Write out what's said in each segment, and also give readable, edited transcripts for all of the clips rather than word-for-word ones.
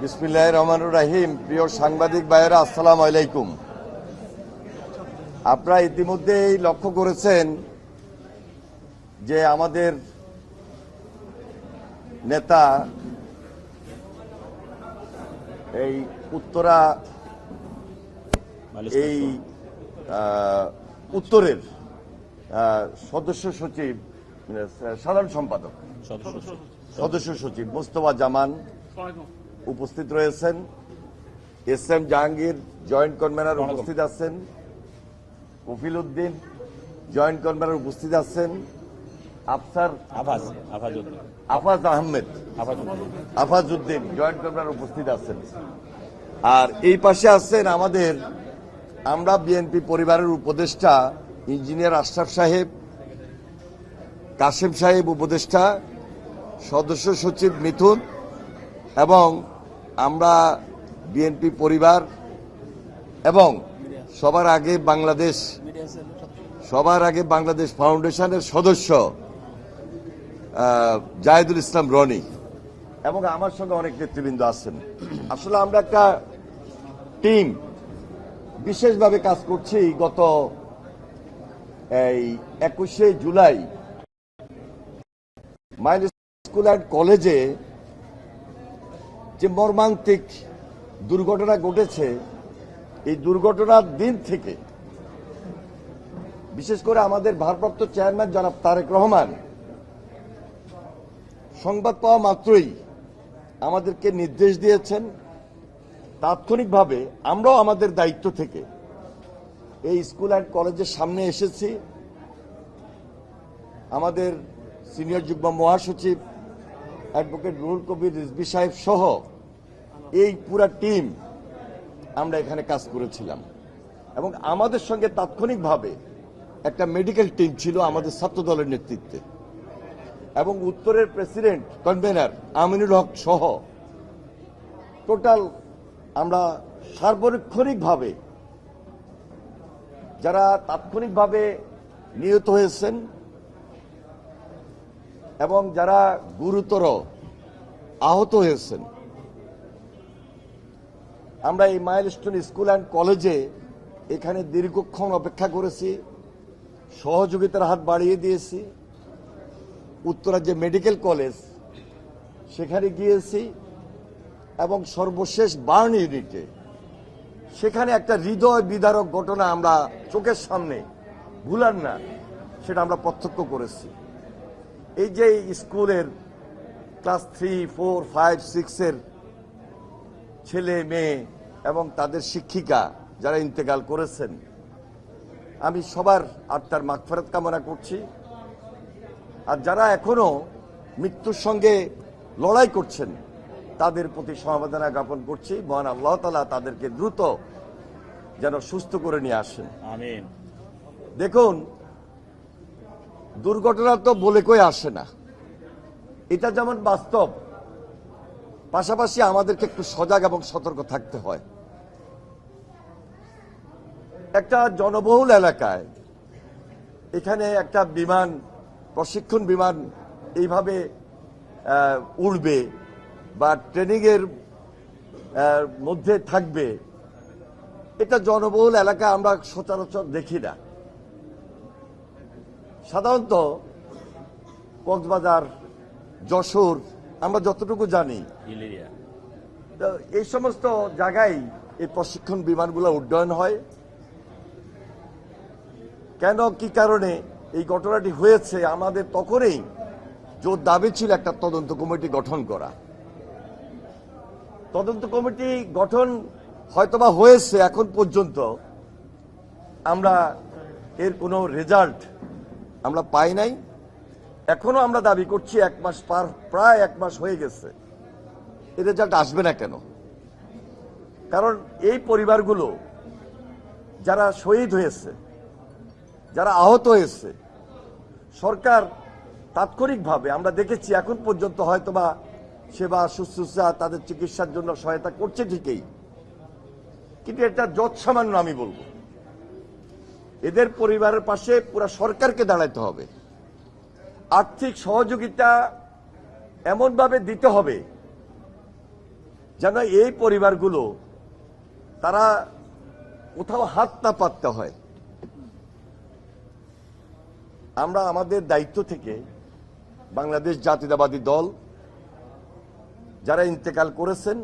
বিসমিল্লাহির রহমানির রহিম। প্রিয় সাংবাদিক ভাইয়েরা, আসসালামু আলাইকুম। আপনারা ইতিমধ্যেই লক্ষ্য করেছেন যে আমাদের নেতা এই উত্তরা এই উত্তরের সদস্য সচিব, সাধারণ সম্পাদক, সদস্য সচিব মোস্তফা জামান উপস্থিত রয়েছেন। S M Jahangir joint convener উপস্থিত আছেন। কফিল উদ্দিন জয়েন্ট কনভেনার উপস্থিত আছেন। আফাজ আহমেদ আফাজউদ্দিন জয়েন্ট কনভেনার উপস্থিত আছেন। আর এই পাশে আছেন আমরা বিএনপি পরিবারের উপদেষ্টা ইঞ্জিনিয়ার আশরাফ সাহেব, কাশেম সাহেব উপদেষ্টা, সদস্য সচিব মিথুন, এবং আমরা বিএনপি পরিবার এবং সবার আগে বাংলাদেশ ফাউন্ডেশনের সদস্য জাহিদুল ইসলাম রনি, এবং আমার সঙ্গে অনেক নেতৃবৃন্দ আছেন। আসলে আমরা একটা টিম বিশেষভাবে কাজ করছি। গত এই 21শে জুলাই মাইল স্কুল অ্যান্ড কলেজে যে মর্মান্তিক দুর্ঘটনা ঘটেছে, এই দুর্ঘটনার দিন থেকে বিশেষ করে আমাদের ভারপ্রাপ্ত চেয়ারম্যান জনাব তারেক রহমান সংবাদ পাওয়া মাত্রই আমাদেরকে নির্দেশ দিয়েছেন। তাৎক্ষণিকভাবে আমরাও আমাদের দায়িত্ব থেকে এই স্কুল অ্যান্ড কলেজের সামনে এসেছি। আমাদের সিনিয়র যুগ্ম মহাসচিব অ্যাডভোকেট রুহুল কবির রিজভী সাহেব সহ এই পুরা টিম আমরা এখানে কাজ করেছিলাম, এবং আমাদের সঙ্গে তাৎক্ষণিকভাবে একটা মেডিকেল টিম ছিল আমাদের ছাত্র দলের নেতৃত্বে, এবং উত্তরের প্রেসিডেন্ট কনভেনার আমিনুল হক সহ টোটাল আমরা সার্বক্ষণিকভাবে যারা তাৎক্ষণিকভাবে নিহত হয়েছেন এবং যারা গুরুতর আহত হয়েছেন, আমরা এই মাইলস্টোন স্কুল অ্যান্ড কলেজে এখানে দীর্ঘক্ষণ অপেক্ষা করেছি, সহযোগিতার হাত বাড়িয়ে দিয়েছি। উত্তরা যে মেডিকেল কলেজ সেখানে গিয়েছি, এবং সর্বশেষ বার্ন ইউনিটে সেখানে একটা হৃদয় বিদারক ঘটনা আমরা চোখের সামনে ভুলার না, সেটা আমরা প্রত্যক্ষ করেছি। এই যে স্কুলের ক্লাস 3, 4, 5, 6 ছেলে মেয়ে এবং তাদের শিক্ষিকা যারা ইন্তেকাল করেছেন, আমি সবার আত্মার মাগফিরাত কামনা করছি। আর যারা এখনো মৃত্যুর সঙ্গে লড়াই করছেন তাদের প্রতি সমবেদনা জ্ঞাপন করছি। মহান আল্লাহ তাআলা তাদেরকে দ্রুত যেন সুস্থ করে নিয়ে আসেন, আমিন। দেখুন, দুর্ঘটনা তো বলে কই আসে না, এটা যেমন বাস্তব, পাশাপাশি আমাদেরকে একটু সজাগ এবং সতর্ক থাকতে হয়। একটা জনবহুল এলাকায় এখানে একটা বিমান, প্রশিক্ষণ বিমান এইভাবে উড়বে বা ট্রেনিং এর মধ্যে থাকবে, এটা জনবহুল এলাকা আমরা সচরাচর দেখি না। সাধারণত কক্সবাজার, যশোর, আমরা যতটুকু জানি এই সমস্ত জায়গায় এই প্রশিক্ষণ বিমানগুলো উড্ডয়ন হয়। কেন, কি কারণে এই ঘটনাটি হয়েছে, আমাদের তখনই জোর দাবি ছিল একটা তদন্ত কমিটি গঠন করা। তদন্ত কমিটি গঠন হয়তোবা হয়েছে, এখন পর্যন্ত আমরা এর কোনো রেজাল্ট আমরা পাই নাই। এখনো আমরা দাবি করছি, প্রায় এক মাস হয়ে গেছে, এই রেজাল্ট আসবে না কেন? কারণ এই পরিবারগুলো যারা শহীদ হয়েছে, যারা আহত হয়েছে, সরকার তাৎক্ষণিকভাবে আমরা দেখেছি এখন পর্যন্ত হয়তোবা সেবা শুশ্রূষা তাদের চিকিৎসার জন্য সহায়তা করছে ঠিকই, কিন্তু এটা যৎসামান্য আমি বলবো। এদের পরিবারের পাশে পুরো সরকারকে দাঁড়াতে হবে। আর্থিক সহযোগিতা এমনভাবে দিতে হবে যেন এই পরিবারগুলো তারা কোথাও হাত না পাততে হয়। আমরা আমাদের দায়িত্ব থেকে বাংলাদেশ জাতীয়তাবাদী দল যারা ইন্তেকাল করেছেন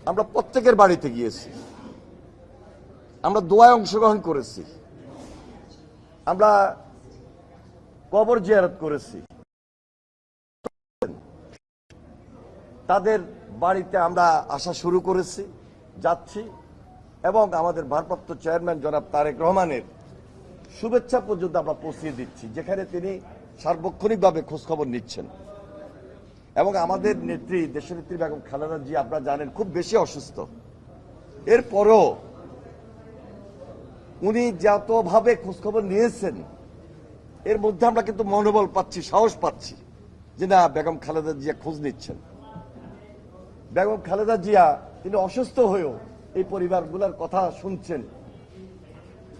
আমরা প্রত্যেকের বাড়িতে গিয়েছি, আমরা দোয়ায় অংশগ্রহণ করেছি, আমরা কবর জিয়ারত করেছি, তাদের বাড়িতে আমরা আসা শুরু করেছি, যাচ্ছি এবং আমাদের ভারপ্রাপ্ত চেয়ারম্যান জনাব তারেক রহমানের শুভেচ্ছা পর্যন্ত আমরা পৌঁছিয়ে দিচ্ছি, যেখানে তিনি সার্বক্ষণিকভাবে খোঁজখবর নিচ্ছেন। এবং আমাদের নেত্রী দেশনেত্রী বেগম খালেদা জিয়া আপনারা জানেন খুব বেশি অসুস্থ, এরপরও উনি যতভাবে খোঁজখবর নিয়েছেন এর মধ্যে আমরা কিন্তু মনোবল পাচ্ছি, সাহস পাচ্ছি যে না, বেগম খালেদা জিয়া খোঁজ নিচ্ছেন। বেগম খালেদা জিয়া তিনি অসুস্থ হয়েও এই পরিবারগুলোর কথা শুনছেন।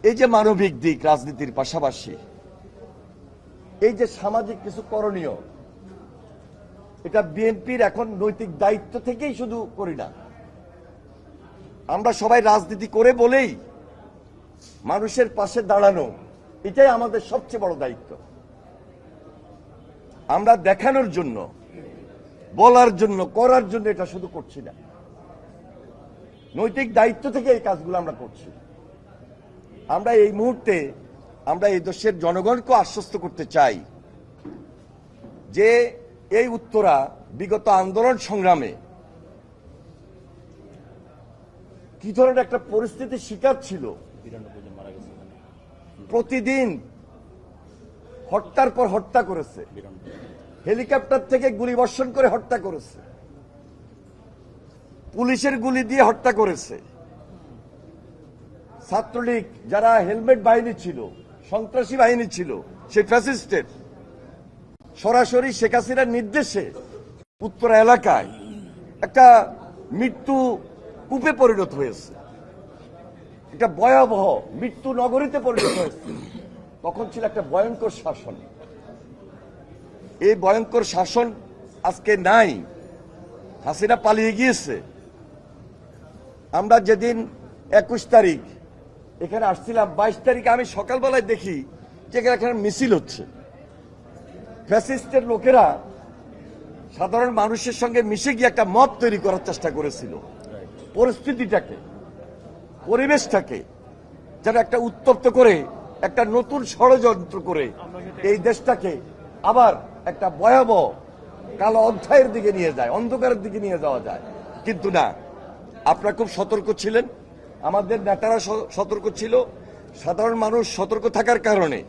এই যে মানবিক দিক রাজনীতির পাশাপাশি এই যে সামাজিক কিছু করণীয়, এটা বিএনপির এখন নৈতিক দায়িত্ব থেকেই শুধু করি না, আমরা সবাই রাজনীতি করে বলেই মানুষের পাশে দাঁড়ানো, এটাই আমাদের সবচেয়ে বড় দায়িত্ব। আমরা দেখানোর জন্য, বলার জন্য, করার জন্য এটা শুধু করছি না, নৈতিক দায়িত্ব থেকে এই কাজগুলো আমরা করছি। আমরা এই মুহূর্তে আমরা এই দেশের জনগণকে আশ্বস্ত করতে চাই যে এই উত্তরা বিগত আন্দোলন সংগ্রামে কি ধরনের একটা পরিস্থিতির শিকার ছিল। প্রতিদিন হত্যার পর হত্যা করেছে, হেলিকপ্টার থেকে গুলি বর্ষণ করে হত্যা করেছে, পুলিশের গুলি দিয়ে হত্যা করেছে। ছাত্রলীগ যারা হেলমেট বাহিনী ছিল, সন্ত্রাসী বাহিনী ছিল, সেই ফ্যাসিস্টের সরাসরি শেখ হাসিনার নির্দেশে উত্তরা এলাকায় একটা মৃত্যু কূপে পরিণত হয়েছে, একটা ভয়াবহ মৃত্যু নগরীতে পরিণত হয়েছে। তখন ছিল একটা ভয়ঙ্কর শাসন। এই ভয়ঙ্কর শাসন আজকে নাই, হাসিনা পালিয়ে গিয়েছে। আমরা যেদিন 21 তারিখ এখানে আসছিলাম, 22 তারিখে আমি সকালবেলায় দেখি যে এখানে মিছিল হচ্ছে। ফ্যাসিস্টের লোকেরা সাধারণ মানুষের সঙ্গে মিশে গিয়ে একটা মব তৈরি করার চেষ্টা করেছিল, পরিস্থিতিটাকে, পরিবেশটাকে যেন একটা উত্তপ্ত করে, একটা নতুন ষড়যন্ত্র করে এই দেশটাকে আবার একটা ভয়াবহ কালো অধ্যায়ের দিকে নিয়ে যায়, অন্ধকারের দিকে নিয়ে যাওয়া যায়। কিন্তু না, আপনারা খুব সতর্ক ছিলেন, আমাদের নেতারা সতর্ক ছিল, সাধারণ মানুষ সতর্ক থাকার কারণে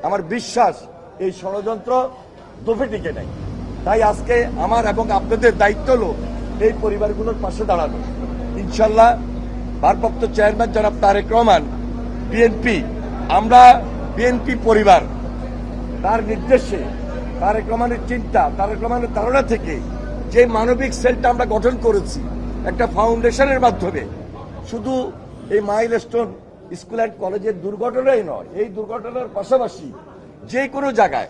আমার বিশ্বাস এই ষড়যন্ত্র দফে টিকে নেই। তাই আজকে আমার এবং আপনাদের দায়িত্ব হলো এই পরিবারগুলোর পাশে দাঁড়ানো। ইনশাল্লাহ ভারপ্রাপ্ত চেয়ারম্যান জনাব তারেক রহমান, বিএনপি, আমরা বিএনপি পরিবার, তার নির্দেশে, তারেক রহমানের চিন্তা, তারেক রহমানের ধারণা থেকে যে মানবিক সেলটা আমরা গঠন করেছি একটা ফাউন্ডেশনের মাধ্যমে, শুধু এই মাইলস্টোন স্কুল অ্যান্ড কলেজের দুর্ঘটনাই নয়, এই দুর্ঘটনার পাশাপাশি যে কোনো জায়গায়,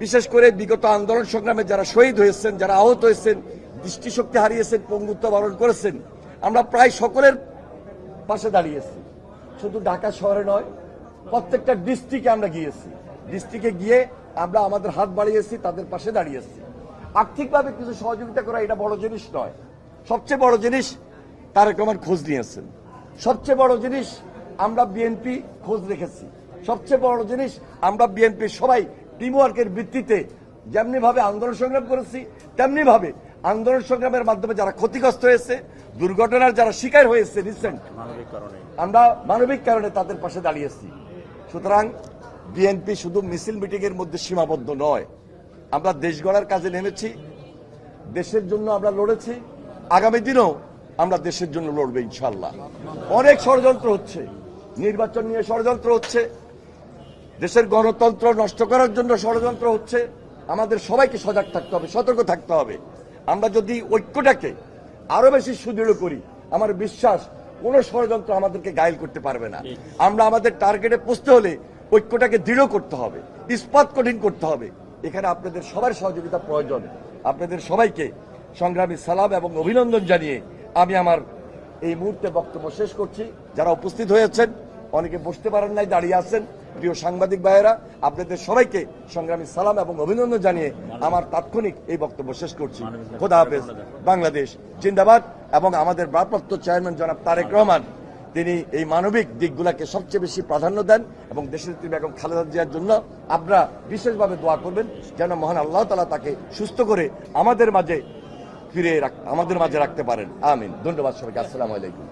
বিশেষ করে বিগত আন্দোলন সংগ্রামে যারা শহীদ হয়েছেন, যারা আহত হয়েছেন, দৃষ্টিশক্তি হারিয়েছেন, পঙ্গুত্ব বরণ করেছেন, আমরা প্রায় সকলের পাশে দাঁড়িয়েছি। শুধু ঢাকা শহরে নয়, প্রত্যেকটা ডিস্ট্রিক্টে আমরা গিয়েছি, ডিস্ট্রিক্টে গিয়ে আমরা আমাদের হাত বাড়িয়েছি, তাদের পাশে দাঁড়িয়েছি। আর্থিকভাবে কিছু সহযোগিতা করা এটা বড় জিনিস নয়, সবচেয়ে বড় জিনিস তারেক রহমান খোঁজ নিয়েছেন, সবচেয়ে বড় জিনিস আমরা বিএনপি খোঁজ রেখেছি, সবচেয়ে বড় জিনিস আমরা বিএনপি সবাই টিমওয়ার্কের ভিত্তিতে যেমনি ভাবে আন্দোলন সংগ্রাম করেছি, তেমনি ভাবে আন্দোলন সংগ্রামের মাধ্যমে যারা ক্ষতিগ্রস্ত হয়েছে, দুর্ঘটনার যারা শিকার হয়েছে রিসেন্ট, আমরা মানবিক কারণে তাদের পাশে দাঁড়িয়েছি। সুতরাং বিএনপি শুধু মিছিল মিটিং এর মধ্যে সীমাবদ্ধ নয়, আমরা দেশ গড়ার কাজে নেমেছি, দেশের জন্য আমরা লড়েছি, আগামী দিনেও আমরা দেশের জন্য লড়বে ইনশাল্লাহ। অনেক ষড়যন্ত্র হচ্ছে, নির্বাচন নিয়ে ষড়যন্ত্র হচ্ছে, দেশের গণতন্ত্র নষ্ট করার জন্য ষড়যন্ত্র হচ্ছে। আমাদের সবাইকে সজাগ থাকতে হবে, সতর্ক থাকতে হবে। আমরা যদি ঐক্যটাকে আরো বেশি সুদৃঢ় করি, আমার বিশ্বাস কোন ষড়যন্ত্র আমাদেরকে ঘায়েল করতে পারবে না। আমরা আমাদের টার্গেটে পৌঁছতে হলে ঐক্যটাকে দৃঢ় করতে হবে, ইস্পাত কঠিন করতে হবে। এখানে আপনাদের সবার সহযোগিতা প্রয়োজন। আপনাদের সবাইকে সংগ্রামী সালাম এবং অভিনন্দন জানিয়ে আমি আমার এই মুহূর্তে বক্তব্য শেষ করছি। যারা উপস্থিত হয়েছেন, অনেকে বসতে পারেন নাই, দাঁড়িয়ে আছেন, প্রিয় সাংবাদিক ভাইয়েরা, আপনাদের সবাইকে সংগ্রামী সালাম এবং অভিনন্দন জানিয়ে আমার তাৎক্ষণিক এই বক্তব্য শেষ করছি। খোদা হাফেজ। বাংলাদেশ জিন্দাবাদ। এবং আমাদের ভারপ্রাপ্ত চেয়ারম্যান জনাব তারেক রহমান, তিনি এই মানবিক দিকগুলোকে সবচেয়ে বেশি প্রাধান্য দেন এবং দেশনেত্রী বেগম খালেদা জিয়ার জন্য আপনারা বিশেষভাবে দোয়া করবেন যেন মহান আল্লাহ তাআলা তাকে সুস্থ করে আমাদের মাঝে রাখতে পারেন। আমিন। ধন্যবাদ সবাইকে। আসসালামু আলাইকুম।